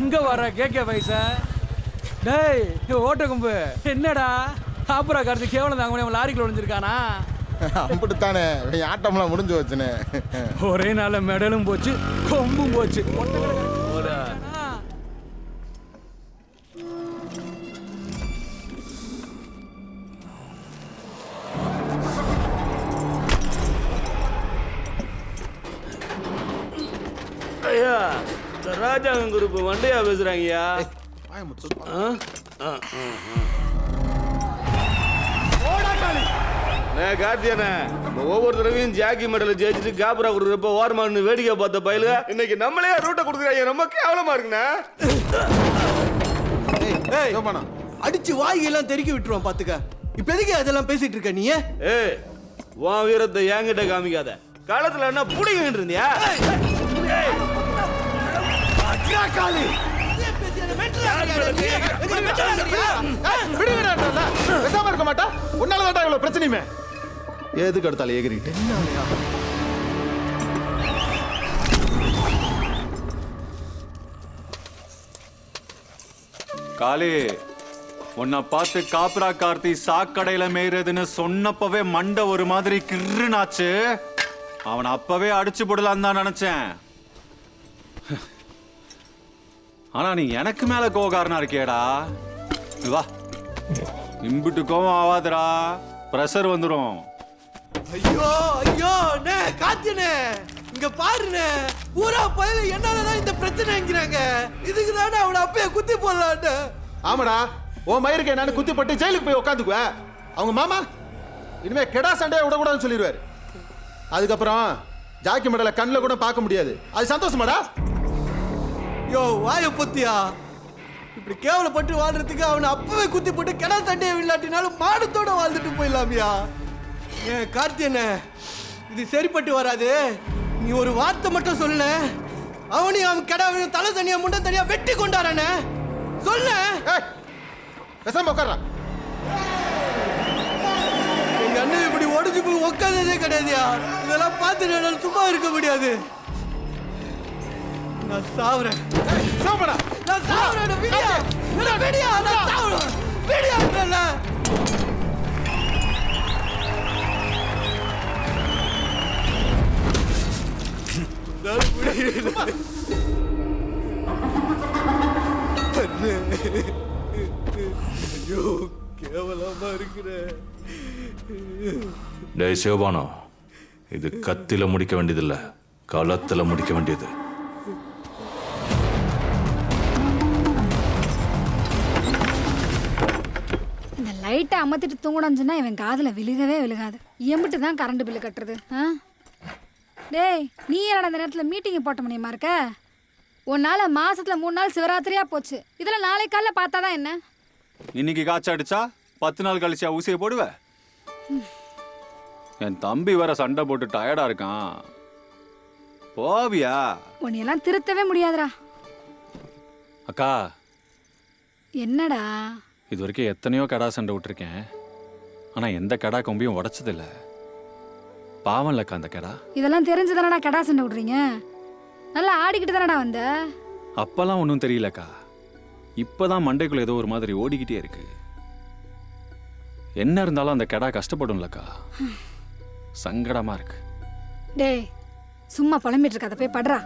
இங்க வர கேட்க பைசா. டேய் ஓட்ட கும்பு என்னடா ஆப்புரா கார்த்தி கேவலம் தாங்க முடியாம லாரிக்குள்ள ஒளிஞ்சிருக்கானா? அப்படித்தானே ஆட்டம்லாம் முடிஞ்சு வச்சுனே. ஒரே நாள் மெடலும் போச்சு கொம்பும் போச்சு. ஐயா ராஜாங்க குரூப் வண்டையா பேசுறாங்கய்யா. கார்த்தியானே ஒவ்வொரு தடவையும் ஜாக்கி மெடல் ஜெயிச்சுட்டு காபரா கொடுக்குறப்ப ஓரமானு வேடிக்கை பார்த்த பயிலுக இன்னைக்கு நம்மளே ரூட்டை கொடுக்குறாங்க. ரொம்ப கேவலமா இருக்குண்ணா. அடிச்சு வாயெல்லாம் தெருக்கி விட்டுருவான் பாத்துக்க. இப்ப எதுக்கு அதெல்லாம் பேசிட்டு இருக்க நீ? ஏய் உன் வீரத்தை என்கிட்ட காமிக்காத. காலத்துல என்ன புடிங்கிட்டு இருந்தியா? இருக்க மாட்டா உன்னாலதான் இவ்வளவு பிரச்சனையுமே. எதுக்கு எடுத்தாலும் ஏகிரிட்டு காளி உன்னை பார்த்து காப்ரா கார்த்தி சாக்கடையில மேய்றதுன்னு சொன்னப்பவே மண்டை ஒரு மாதிரி கிருனாச்சு. அவன் அப்பவே அடிச்சு போடலாம் தான் நினைச்சேன். ஆனா நீ எனக்கு மேல கோகாரனா இருக்கியடா. வா இம்பிட்டு கோவம் ஆவாதடா, பிரஷர் வந்துடும். ஐயோ ஐயோ நே காத்தியனே இங்க பாருனே, பூரா பயில என்னாலதான் இந்த பிரச்சனைங்கிறாங்க. இதுக்கு தானே அவளை அப்பயே குத்தி போடலான்னு. ஆமாடா உன் மயிருக்கு என்னன்னு குத்தி போட்டு ஜெயிலுக்கு போய் உட்காந்துக்குவ. அவங்க மாமா இனிமே கெடா சண்டையை விடக்கூடாதுன்னு சொல்லிடுவாரு. அதுக்கப்புறம் ஜாக்கி மெடலை கண்ணில் கூட பார்க்க முடியாது. அது சந்தோஷமாடா? யோ வாய பொத்தியா, இப்படி கேவலப்பட்டு வாழ்றதுக்கு அவனை அப்பவே குத்தி போட்டு கிடா சண்டையை விளையாட்டினாலும் மானத்தோட வாழ்ந்துட்டு போயிடலாமியா. ஏன் கார்த்தியனே இது சரிப்பட்டு வராது. நீ ஒரு வார்த்தை மட்டும் சொல்ல, அவனையும் அவன் கிடாவையும் தலை தனியா முண்டம் தனியா வெட்டி கொண்டாரானே சொல்ல. பேசாம உட்கார்றா. எங்க அண்ணன் இப்படி ஒடிஞ்சு போய் உட்காந்ததே கிடையாதுயா. இதெல்லாம் பார்த்து என்னால சும்மா இருக்க முடியாது. நான் சாவுறேன். சாவுடா. நான் சாவுறேன். வீடியோ வீடியோ நான் சாவுறேன். வீடியோன்றல ஐயோ கேவலமா இருக்கிற. டேய் சிவபானோ, இது கத்தில முடிக்க வேண்டியதில்ல, களத்துல முடிக்க வேண்டியது. இந்த லைட்டை அமர்த்திட்டு தூங்கணும்னு சொன்னா இவன் காதுல விழுகவே விழுகாது. எம்பிட்டு தான் கரண்ட் பில்லு கட்டுறது? டேய் நீ என்னடா இந்த நேரத்தில் மீட்டிங் போட்ட முடியுமா இருக்க? உன்னால மாசத்துல 3 நாள் சிவராத்திரியா போச்சு. இதுல நாளை காலைல பார்த்தாதான் என்ன? இன்னைக்கு காய்ச்சல் அடிச்சா 10 நாள் கழிச்சா ஊசியை போடுவ? என் தம்பி வேற சண்டை போட்டு டயர்டா இருக்கான். போவியா? உன்னையெல்லாம் திருத்தவே முடியாதுடா. அக்கா என்னடா? இது வரைக்கும் எத்தனையோ கடா சண்டை விட்டுருக்கேன். ஆனா எந்த கடா கொம்பியும் உடைச்சதில்ல. பாவம் இல்லக்கா அந்த கடா. இதெல்லாம் தெரிஞ்சுதானடா கடா சண்டை விடுறீங்க? நல்லா ஆடிக்கிட்டு தானடா வந்த. அப்பெல்லாம் ஒன்றும் தெரியலக்கா. இப்பதான் மண்டைக்குள்ள ஏதோ ஒரு மாதிரி ஓடிக்கிட்டே இருக்கு. என்ன இருந்தாலும் அந்த கடா கஷ்டப்படும்லக்கா. சங்கடமா இருக்கு. டேய் சும்மா புலம்பிட்டு இருக்காத, போய் படுறா.